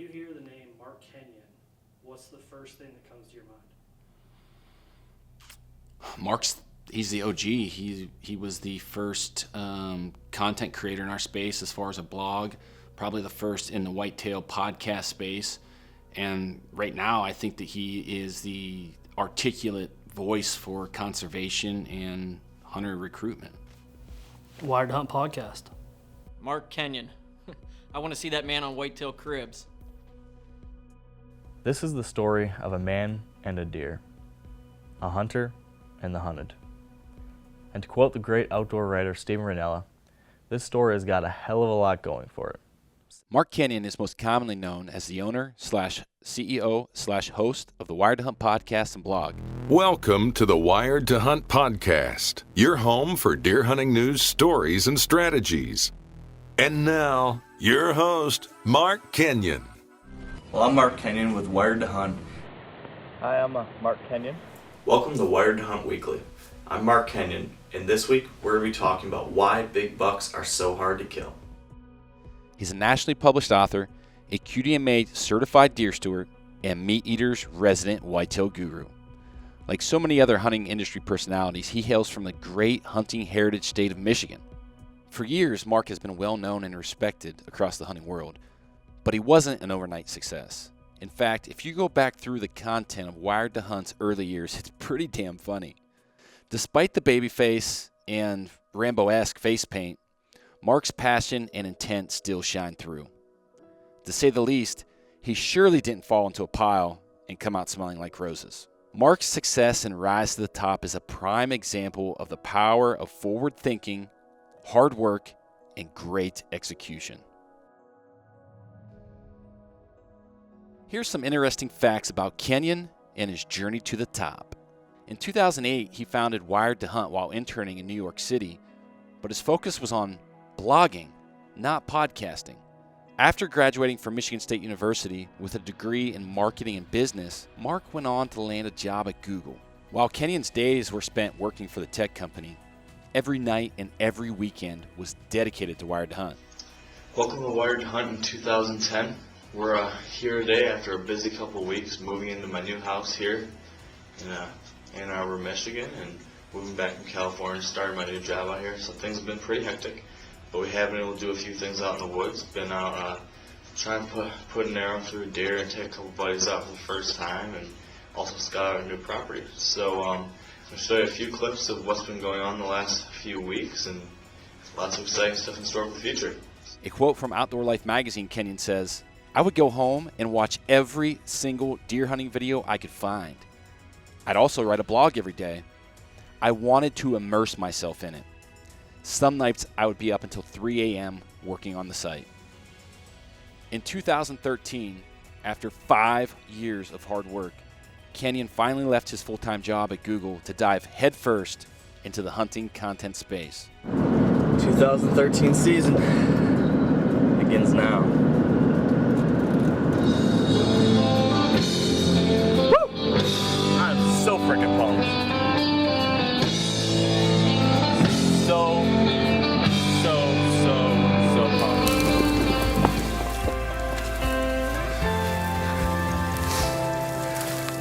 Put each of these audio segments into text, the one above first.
you hear the name Mark Kenyon, what's the first thing that comes to your mind? He's the OG. He was the first content creator in our space as far as a blog, probably the first in the Whitetail podcast space. And right now, I think that he is the articulate voice for conservation and hunter recruitment. Wired to Hunt podcast. Mark Kenyon. I want to see that man on Whitetail Cribs. This is the story of a man and a deer, a hunter and the hunted. And to quote the great outdoor writer Stephen Ranella, this story has got a hell of a lot going for it. Mark Kenyon is most commonly known as the owner/CEO/host of the Wired to Hunt podcast and blog. Welcome to the Wired to Hunt podcast, your home for deer hunting news, stories, and strategies. And now, your host, Mark Kenyon. Well, I'm Mark Kenyon with Wired to Hunt. Hi, I'm Mark Kenyon. Welcome to Wired to Hunt Weekly. I'm Mark Kenyon, and this week we're going to be talking about why big bucks are so hard to kill. He's a nationally published author, a QDMA certified deer steward, and Meateater's resident whitetail guru. Like so many other hunting industry personalities, he hails from the great hunting heritage state of Michigan. For years, Mark has been well known and respected across the hunting world, but he wasn't an overnight success. In fact, if you go back through the content of Wired to Hunt's early years, it's pretty damn funny. Despite the baby face and Rambo-esque face paint, Mark's passion and intent still shine through. To say the least, he surely didn't fall into a pile and come out smelling like roses. Mark's success and rise to the top is a prime example of the power of forward thinking, hard work, and great execution. Here's some interesting facts about Kenyon and his journey to the top. In 2008, he founded Wired to Hunt while interning in New York City, but his focus was on blogging, not podcasting. After graduating from Michigan State University with a degree in marketing and business, Mark went on to land a job at Google. While Kenyon's days were spent working for the tech company, every night and every weekend was dedicated to Wired to Hunt. Welcome to Wired to Hunt in 2010. We're here today after a busy couple of weeks moving into my new house here in Ann Arbor, Michigan, and moving back from California and starting my new job out here. So things have been pretty hectic. But we have been able to do a few things out in the woods. Been out trying to put an arrow through a deer and take a couple buddies out for the first time, and also scout out a new property. So I'm going to show you a few clips of what's been going on the last few weeks, and lots of exciting stuff in store for the future. A quote from Outdoor Life magazine, Kenyon says, "I would go home and watch every single deer hunting video I could find. I'd also write a blog every day. I wanted to immerse myself in it. Some nights I would be up until 3 a.m. working on the site." In 2013, after 5 years of hard work, Kenyon finally left his full-time job at Google to dive headfirst into the hunting content space. 2013 season begins now. Woo! I'm so freaking pumped. So pumped.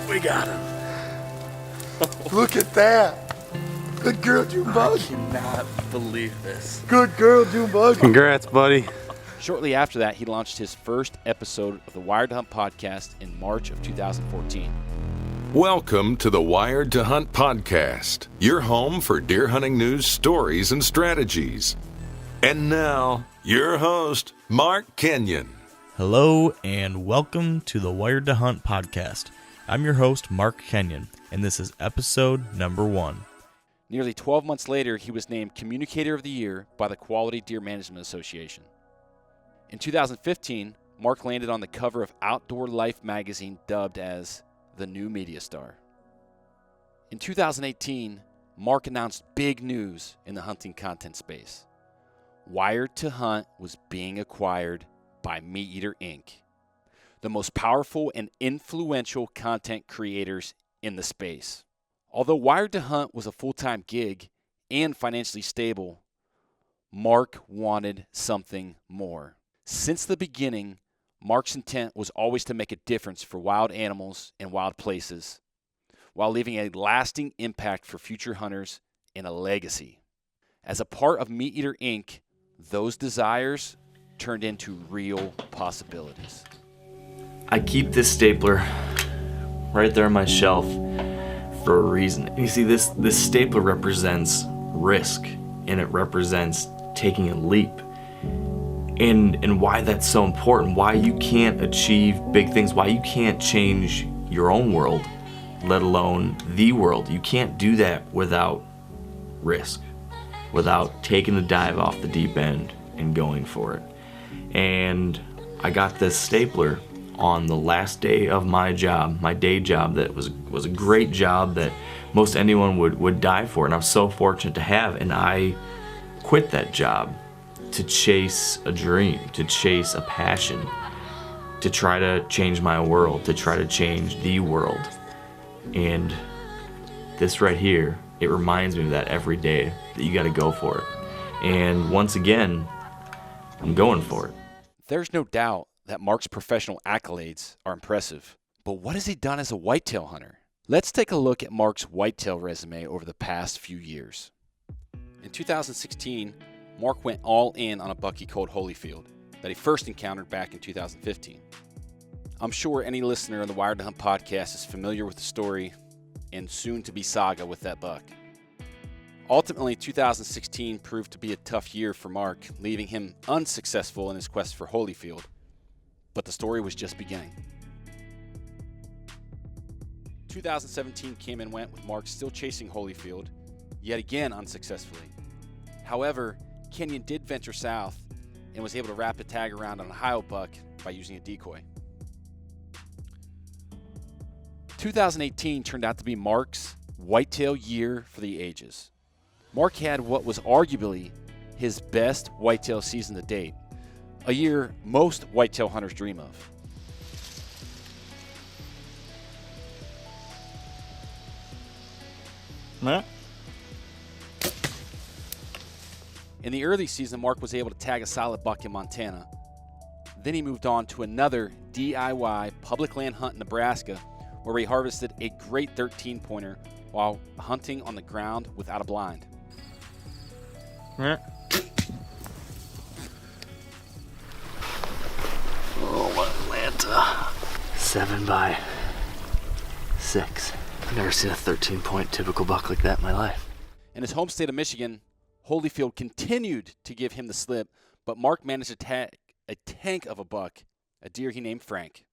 We got him. Look at that. Good girl, Junebug. I cannot believe this. Good girl, Junebug. Congrats, buddy. Shortly after that, he launched his first episode of the Wired to Hunt podcast in March of 2014. Welcome to the Wired to Hunt podcast, your home for deer hunting news, stories, and strategies. And now, your host, Mark Kenyon. Hello and welcome to the Wired to Hunt podcast. I'm your host, Mark Kenyon, and this is episode number 1. Nearly 12 months later, he was named Communicator of the Year by the Quality Deer Management Association. In 2015, Mark landed on the cover of Outdoor Life magazine, dubbed as the new media star. In 2018, Mark announced big news in the hunting content space. Wired to Hunt was being acquired by Meateater Inc., the most powerful and influential content creators in the space. Although Wired to Hunt was a full-time gig and financially stable, Mark wanted something more. Since the beginning, Mark's intent was always to make a difference for wild animals and wild places, while leaving a lasting impact for future hunters and a legacy. As a part of Meateater Inc., those desires turned into real possibilities. I keep this stapler right there on my shelf for a reason. You see, this stapler represents risk, and it represents taking a leap. And why that's so important, why you can't achieve big things, why you can't change your own world, let alone the world. You can't do that without risk, without taking the dive off the deep end and going for it. And I got this stapler on the last day of my job, my day job, that was a great job that most anyone would die for, and I'm so fortunate to have. And I quit that job to chase a dream, to chase a passion, to try to change my world, to try to change the world. And this right here, it reminds me of that every day, that you got to go for it. And once again, I'm going for it. There's no doubt that Mark's professional accolades are impressive, but what has he done as a whitetail hunter? Let's take a look at Mark's whitetail resume over the past few years. In 2016, Mark went all in on a buck he called Holyfield that he first encountered back in 2015. I'm sure any listener on the Wired to Hunt podcast is familiar with the story and soon-to-be saga with that buck. Ultimately, 2016 proved to be a tough year for Mark, leaving him unsuccessful in his quest for Holyfield. But the story was just beginning. 2017 came and went with Mark still chasing Holyfield, yet again unsuccessfully. However, Kenyon did venture south and was able to wrap a tag around an Ohio buck by using a decoy. 2018 turned out to be Mark's whitetail year for the ages. Mark had what was arguably his best whitetail season to date, a year most whitetail hunters dream of. Huh? In the early season, Mark was able to tag a solid buck in Montana. Then he moved on to another DIY public land hunt in Nebraska, where he harvested a great 13-pointer while hunting on the ground without a blind. Huh? Oh, Atlanta. 7x6. I've never seen a 13-point typical buck like that in my life. In his home state of Michigan, Holyfield continued to give him the slip, but Mark managed to tag a tank of a buck, a deer he named Frank.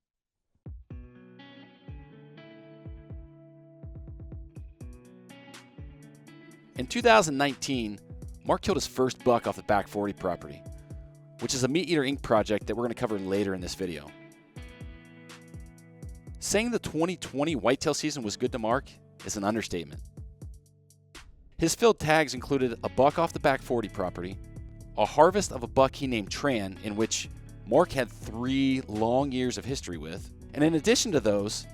In 2019, Mark killed his first buck off the Back 40 property, which is a Meateater Inc. project that we're going to cover later in this video. Saying the 2020 whitetail season was good to Mark is an understatement. His field tags included a buck off the Back 40 property, a harvest of a buck he named Tran, in which Mark had 3 long years of history with, and in addition to those,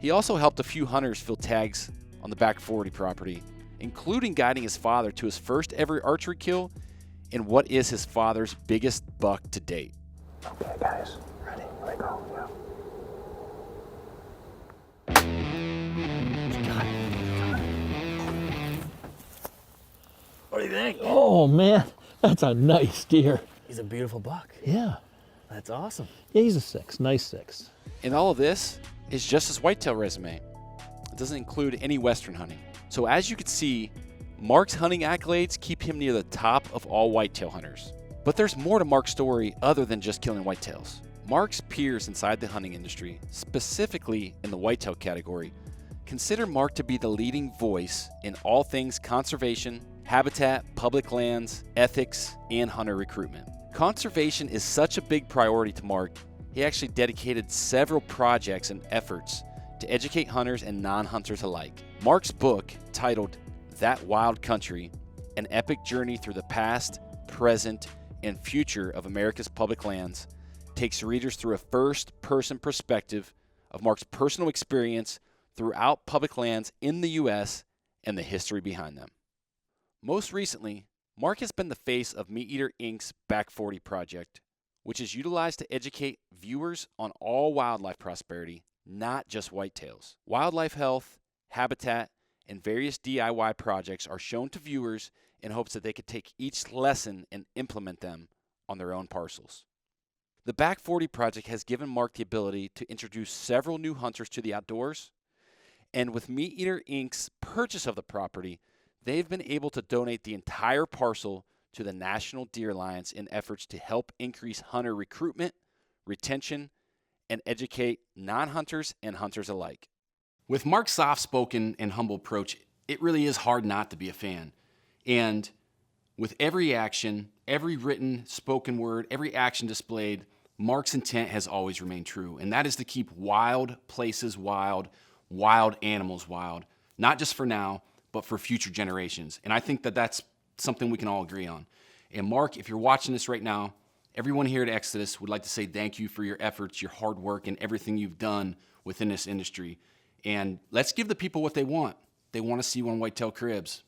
he also helped a few hunters fill tags on the Back 40 property, including guiding his father to his first ever archery kill in what is his father's biggest buck to date. Okay, guys, ready? Here we go. Yeah. What do you think? Oh man, that's a nice deer. He's a beautiful buck. Yeah, That's awesome. yeah, he's a 6, nice 6. And all of this is just his whitetail resume. It doesn't include any western hunting. So as you can see, Mark's hunting accolades keep him near the top of all whitetail hunters. But there's more to Mark's story other than just killing whitetails. Mark's peers inside the hunting industry, specifically in the whitetail category, consider Mark to be the leading voice in all things conservation, habitat, public lands, ethics, and hunter recruitment. Conservation is such a big priority to Mark, he actually dedicated several projects and efforts to educate hunters and non-hunters alike. Mark's book, titled That Wild Country, An Epic Journey Through the Past, Present, and Future of America's Public Lands, takes readers through a first-person perspective of Mark's personal experience throughout public lands in the U.S. and the history behind them. Most recently, Mark has been the face of Meateater Inc.'s Back 40 project, which is utilized to educate viewers on all wildlife prosperity, not just whitetails. Wildlife health, habitat, and various DIY projects are shown to viewers in hopes that they could take each lesson and implement them on their own parcels. The Back 40 project has given Mark the ability to introduce several new hunters to the outdoors, and with Meateater Inc.'s purchase of the property, they've been able to donate the entire parcel to the National Deer Alliance in efforts to help increase hunter recruitment, retention, and educate non-hunters and hunters alike. With Mark's soft-spoken and humble approach, it really is hard not to be a fan. And with every action, every written, spoken word, every action displayed, Mark's intent has always remained true, and that is to keep wild places wild, wild animals wild, not just for now, but for future generations. And I think that that's something we can all agree on. And Mark, if you're watching this right now, everyone here at Exodus would like to say thank you for your efforts, your hard work, and everything you've done within this industry. And let's give the people what they want. They want to see one whitetail cribs.